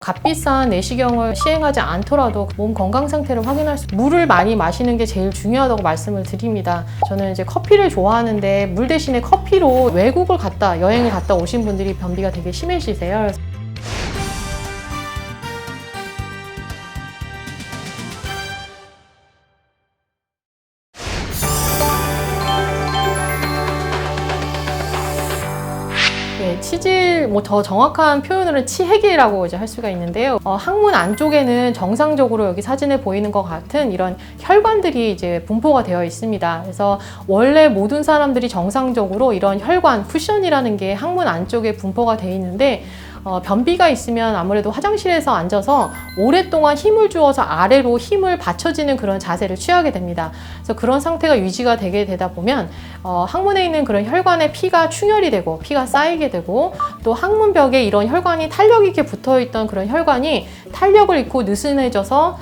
값비싼 내시경을 시행하지 않더라도 몸 건강 상태를 확인할 수 물을 많이 마시는 게 제일 중요하다고 말씀을 드립니다. 저는 이제 커피를 좋아하는데 물 대신에 커피로 외국을 갔다 여행을 갔다 오신 분들이 변비가 되게 심해지세요. 치질, 더 정확한 표현으로는 치핵이라고 이제 할 수가 있는데요. 항문 안쪽에는 정상적으로 여기 사진에 보이는 것 같은 이런 혈관들이 이제 분포가 되어 있습니다. 그래서 원래 모든 사람들이 정상적으로 이런 혈관, 쿠션이라는 게 항문 안쪽에 분포가 되어 있는데 변비가 있으면 아무래도 화장실에서 앉아서 오랫동안 힘을 주어서 아래로 힘을 받쳐지는 그런 자세를 취하게 됩니다. 그래서 그런 상태가 유지가 되게 되다 보면 항문에 있는 그런 혈관에 피가 충혈이 되고 피가 쌓이게 되고 또 항문벽에 이런 혈관이 탄력 있게 붙어 있던 그런 혈관이 탄력을 잃고 느슨해져서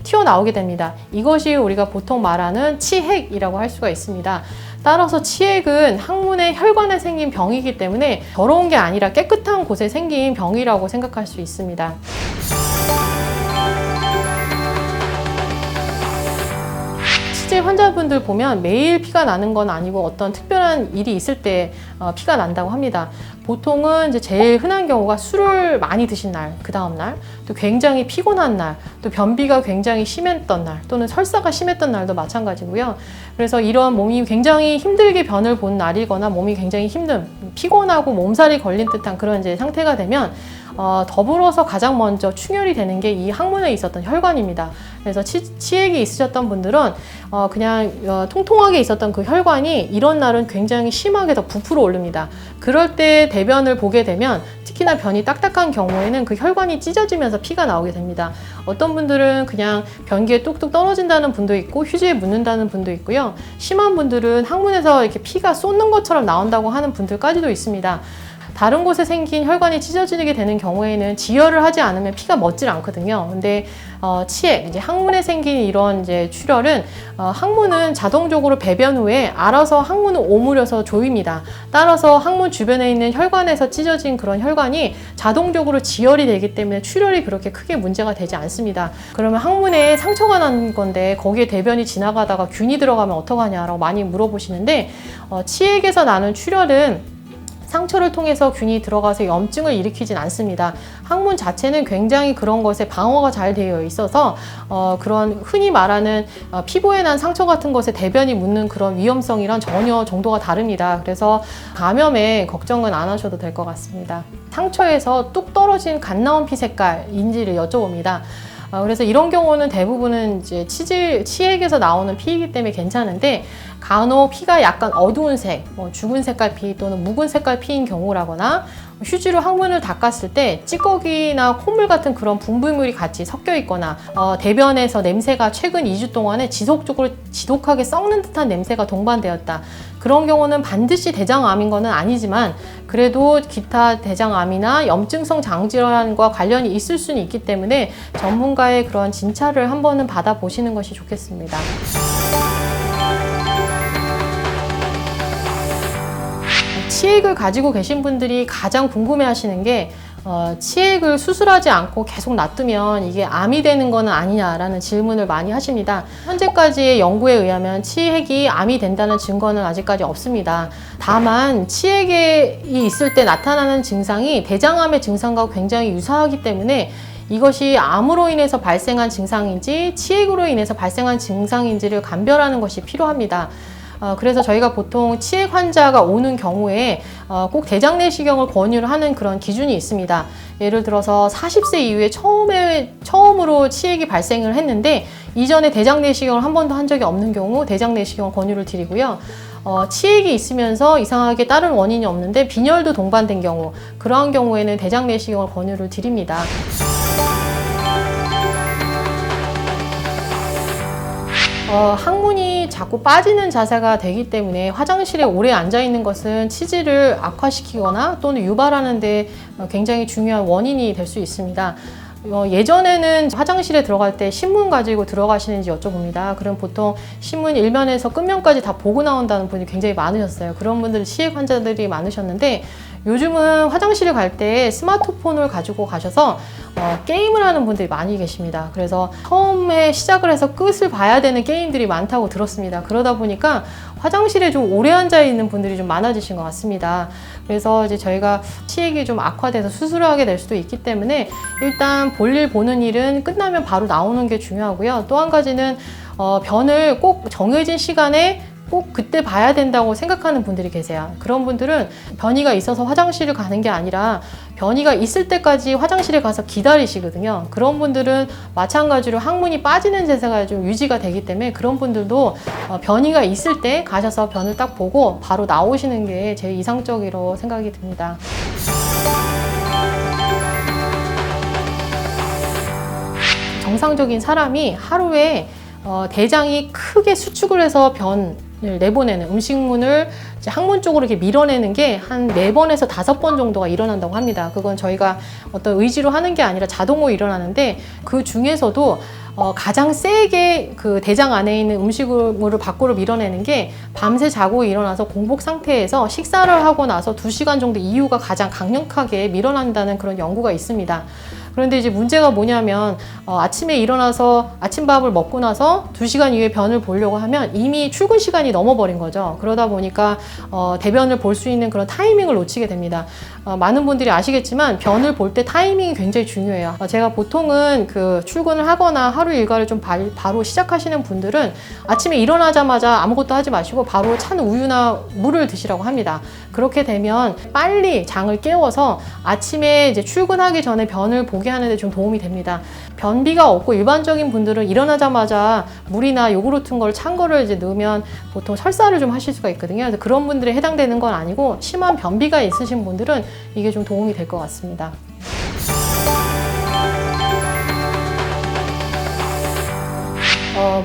튀어나오게 됩니다. 이것이 우리가 보통 말하는 치핵이라고 할 수가 있습니다. 따라서 치핵은 항문의 혈관에 생긴 병이기 때문에 더러운 게 아니라 깨끗한 곳에 생긴 병이라고 생각할 수 있습니다. 치질 환자분들 보면 매일 피가 나는 건 아니고 어떤 특별한 일이 있을 때 피가 난다고 합니다. 보통은 이제 제일 흔한 경우가 술을 많이 드신 날, 그 다음 날, 또 굉장히 피곤한 날, 또 변비가 굉장히 심했던 날, 또는 설사가 심했던 날도 마찬가지고요. 그래서 이런 몸이 굉장히 힘들게 변을 본 날이거나 몸이 굉장히 힘든, 피곤하고 몸살이 걸린 듯한 그런 이제 상태가 되면 더불어서 가장 먼저 충혈이 되는 게 이 항문에 있었던 혈관입니다. 그래서 치핵이 있으셨던 분들은 그냥 통통하게 있었던 그 혈관이 이런 날은 굉장히 심하게 더 부풀어 오릅니다. 그럴 때 대변을 보게 되면 특히나 변이 딱딱한 경우에는 그 혈관이 찢어지면서 피가 나오게 됩니다. 어떤 분들은 그냥 변기에 뚝뚝 떨어진다는 분도 있고 휴지에 묻는다는 분도 있고요. 심한 분들은 항문에서 이렇게 피가 쏟는 것처럼 나온다고 하는 분들까지도 있습니다. 다른 곳에 생긴 혈관이 찢어지게 되는 경우에는 지혈을 하지 않으면 피가 멎질 않거든요. 근데 치핵, 이제 항문에 생긴 이런 이제 출혈은 항문은 자동적으로 배변 후에 알아서 항문을 오므려서 조입니다. 따라서 항문 주변에 있는 혈관에서 찢어진 그런 혈관이 자동적으로 지혈이 되기 때문에 출혈이 그렇게 크게 문제가 되지 않습니다. 그러면 항문에 상처가 난 건데 거기에 대변이 지나가다가 균이 들어가면 어떡하냐라고 많이 물어보시는데 치핵에서 나는 출혈은 상처를 통해서 균이 들어가서 염증을 일으키진 않습니다. 항문 자체는 굉장히 그런 것에 방어가 잘 되어 있어서 그런 흔히 말하는 피부에 난 상처 같은 것에 대변이 묻는 그런 위험성이랑 전혀 정도가 다릅니다. 그래서 감염에 걱정은 안 하셔도 될 것 같습니다. 상처에서 뚝 떨어진 갓 나온 피 색깔인지를 여쭤봅니다. 그래서 이런 경우는 대부분은 이제 치핵에서 나오는 피이기 때문에 괜찮은데 간혹 피가 약간 어두운 색, 죽은 색깔 피 또는 묵은 색깔 피인 경우라거나 휴지로 항문을 닦았을 때 찌꺼기나 콧물 같은 그런 분비물이 같이 섞여 있거나 대변에서 냄새가 최근 2주 동안에 지속적으로 지독하게 썩는 듯한 냄새가 동반되었다. 그런 경우는 반드시 대장암인 것은 아니지만 그래도 기타 대장암이나 염증성 장질환과 관련이 있을 수는 있기 때문에 전문가의 그런 진찰을 한 번은 받아보시는 것이 좋겠습니다. 치핵을 가지고 계신 분들이 가장 궁금해 하시는 게 치핵을 수술하지 않고 계속 놔두면 이게 암이 되는 건 아니냐라는 질문을 많이 하십니다. 현재까지의 연구에 의하면 치핵이 암이 된다는 증거는 아직까지 없습니다. 다만 치핵이 있을 때 나타나는 증상이 대장암의 증상과 굉장히 유사하기 때문에 이것이 암으로 인해서 발생한 증상인지 치핵으로 인해서 발생한 증상인지를 감별하는 것이 필요합니다. 그래서 저희가 보통 치핵 환자가 오는 경우에 꼭 대장 내시경을 권유를 하는 그런 기준이 있습니다. 예를 들어서 40세 이후에 처음으로 치핵이 발생을 했는데 이전에 대장 내시경을 한 번도 한 적이 없는 경우 대장 내시경을 권유를 드리고요. 치핵이 있으면서 이상하게 다른 원인이 없는데 빈혈도 동반된 경우, 그러한 경우에는 대장 내시경을 권유를 드립니다. 항문이 자꾸 빠지는 자세가 되기 때문에 화장실에 오래 앉아 있는 것은 치질을 악화시키거나 또는 유발하는 데 굉장히 중요한 원인이 될 수 있습니다. 예전에는 화장실에 들어갈 때 신문 가지고 들어가시는지 여쭤봅니다. 그럼 보통 신문 일면에서 끝면까지 다 보고 나온다는 분이 굉장히 많으셨어요. 그런 분들이 치핵 환자들이 많으셨는데 요즘은 화장실에 갈 때 스마트폰을 가지고 가셔서 게임을 하는 분들이 많이 계십니다. 그래서 처음에 시작을 해서 끝을 봐야 되는 게임들이 많다고 들었습니다. 그러다 보니까 화장실에 좀 오래 앉아 있는 분들이 좀 많아지신 것 같습니다. 그래서 이제 저희가 치액이 좀 악화돼서 수술을 하게 될 수도 있기 때문에 일단 볼일 보는 일은 끝나면 바로 나오는 게 중요하고요. 또 한 가지는 변을 꼭 정해진 시간에 꼭 그때 봐야 된다고 생각하는 분들이 계세요. 그런 분들은 변이가 있어서 화장실을 가는 게 아니라 변이가 있을 때까지 화장실에 가서 기다리시거든요. 그런 분들은 마찬가지로 항문이 빠지는 제세가 좀 유지가 되기 때문에 그런 분들도 변이가 있을 때 가셔서 변을 딱 보고 바로 나오시는 게 제일 이상적이라고 생각이 듭니다. 정상적인 사람이 하루에 대장이 크게 수축을 해서 변을 내보내는 음식물을 이제 항문 쪽으로 이렇게 밀어내는 게 한 4번에서 5번 정도가 일어난다고 합니다. 그건 저희가 어떤 의지로 하는 게 아니라 자동으로 일어나는데 그 중에서도 가장 세게 그 대장 안에 있는 음식물을 밖으로 밀어내는 게 밤새 자고 일어나서 공복 상태에서 식사를 하고 나서 2시간 정도 이후가 가장 강력하게 밀어난다는 그런 연구가 있습니다. 그런데 이제 문제가 뭐냐면 아침에 일어나서 아침밥을 먹고 나서 2시간 이후에 변을 보려고 하면 이미 출근 시간이 넘어버린 거죠. 그러다 보니까 대변을 볼 수 있는 그런 타이밍을 놓치게 됩니다. 많은 분들이 아시겠지만 변을 볼 때 타이밍이 굉장히 중요해요. 제가 보통은 그 출근을 하거나 하루 일과를 좀 바로 시작하시는 분들은 아침에 일어나자마자 아무것도 하지 마시고 바로 찬 우유나 물을 드시라고 합니다. 그렇게 되면 빨리 장을 깨워서 아침에 이제 출근하기 전에 변을 보게 하는데 좀 도움이 됩니다. 변비가 없고 일반적인 분들은 일어나자마자 물이나 요구르트 같은 걸 찬 거를 이제 넣으면 보통 설사를 좀 하실 수가 있거든요. 그래서 그런 분들에 해당되는 건 아니고 심한 변비가 있으신 분들은 이게 좀 도움이 될 것 같습니다.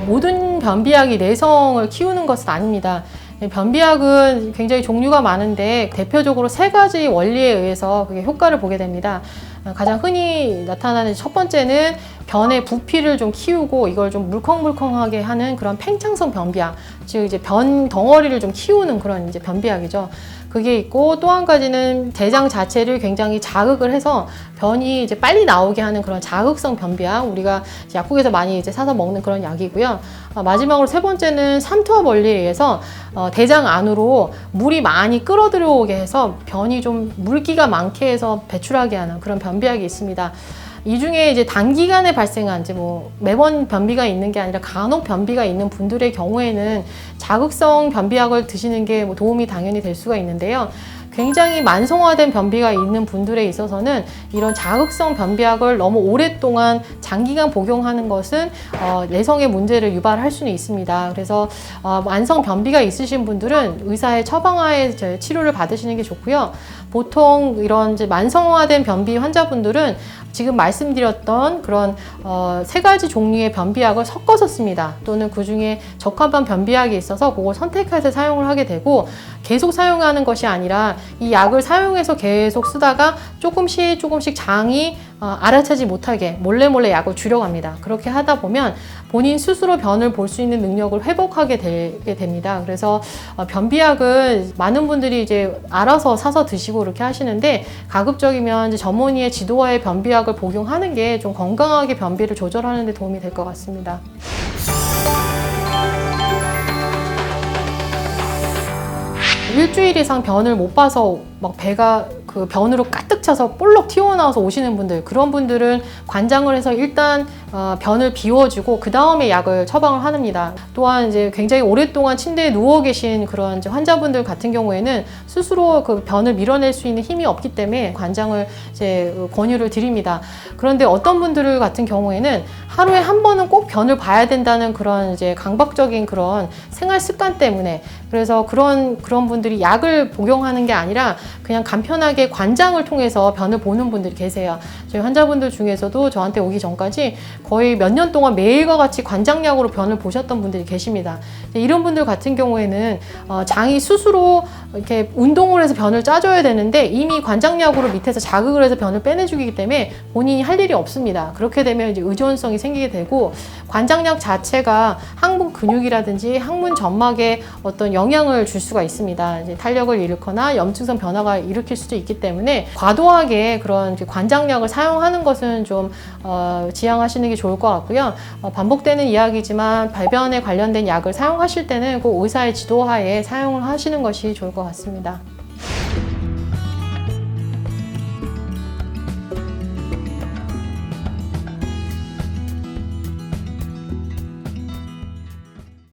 모든 변비약이 내성을 키우는 것은 아닙니다. 변비약은 굉장히 종류가 많은데 대표적으로 3가지 원리에 의해서 그게 효과를 보게 됩니다. 가장 흔히 나타나는 첫 번째는 변의 부피를 좀 키우고 이걸 좀 물컹물컹하게 하는 그런 팽창성 변비약, 즉 이제 변 덩어리를 좀 키우는 그런 이제 변비약이죠. 그게 있고 또 한 가지는 대장 자체를 굉장히 자극을 해서 변이 이제 빨리 나오게 하는 그런 자극성 변비약, 우리가 약국에서 많이 이제 사서 먹는 그런 약이고요. 마지막으로 3번째는 삼투압 원리에 의해서 대장 안으로 물이 많이 끌어들어오게 해서 변이 좀 물기가 많게 해서 배출하게 하는 그런 변비약이 있습니다. 이 중에 이제 단기간에 발생한 이제 뭐 매번 변비가 있는 게 아니라 간혹 변비가 있는 분들의 경우에는 자극성 변비약을 드시는 게 뭐 도움이 당연히 될 수가 있는데요. 굉장히 만성화된 변비가 있는 분들에 있어서는 이런 자극성 변비약을 너무 오랫동안 장기간 복용하는 것은 내성의 문제를 유발할 수는 있습니다. 그래서 만성 변비가 있으신 분들은 의사의 처방하에 치료를 받으시는 게 좋고요. 보통 이런 이제 만성화된 변비 환자분들은 지금 말씀드렸던 그런 3가지 종류의 변비약을 섞어서 씁니다. 또는 그 중에 적합한 변비약이 있어서 그걸 선택해서 사용을 하게 되고 계속 사용하는 것이 아니라 이 약을 사용해서 계속 쓰다가 조금씩 장이 알아차지 못하게 몰래 약을 줄여갑니다. 그렇게 하다 보면 본인 스스로 변을 볼 수 있는 능력을 회복하게 되게 됩니다. 그래서 변비약은 많은 분들이 이제 알아서 사서 드시고 이렇게 하시는데 가급적이면 이제 전문의의 지도하에 변비약을 복용하는 게 좀 건강하게 변비를 조절하는 데 도움이 될 것 같습니다. 일주일 이상 변을 못 봐서 막 배가 그 변으로 가득 차서 볼록 튀어나와서 오시는 분들, 그런 분들은 관장을 해서 일단 변을 비워주고 그 다음에 약을 처방을 합니다. 또한 이제 굉장히 오랫동안 침대에 누워 계신 그런 이제 환자분들 같은 경우에는 스스로 그 변을 밀어낼 수 있는 힘이 없기 때문에 관장을 이제 권유를 드립니다. 그런데 어떤 분들 같은 경우에는 하루에 한 번은 꼭 변을 봐야 된다는 그런 이제 강박적인 그런 생활 습관 때문에, 그래서 그런 분들이 약을 복용하는 게 아니라 그냥 간편하게 관장을 통해서 변을 보는 분들이 계세요. 저희 환자분들 중에서도 저한테 오기 전까지 거의 몇 년 동안 매일과 같이 관장약으로 변을 보셨던 분들이 계십니다. 이런 분들 같은 경우에는 장이 스스로 이렇게 운동을 해서 변을 짜줘야 되는데 이미 관장약으로 밑에서 자극을 해서 변을 빼내주기 때문에 본인이 할 일이 없습니다. 그렇게 되면 이제 의존성이 생기게 되고 관장약 자체가 항문 근육이라든지 항문 점막에 어떤 영향을 줄 수가 있습니다. 이제 탄력을 일으거나 염증성 변화가 일으킬 수도 있기 때문에 과도하게 그런 관장약을 사용하는 것은 좀 지양하시는 게 좋을 것 같고요. 반복되는 이야기지만 발변에 관련된 약을 사용하실 때는 꼭 의사의 지도하에 사용을 하시는 것이 좋을 것 같습니다.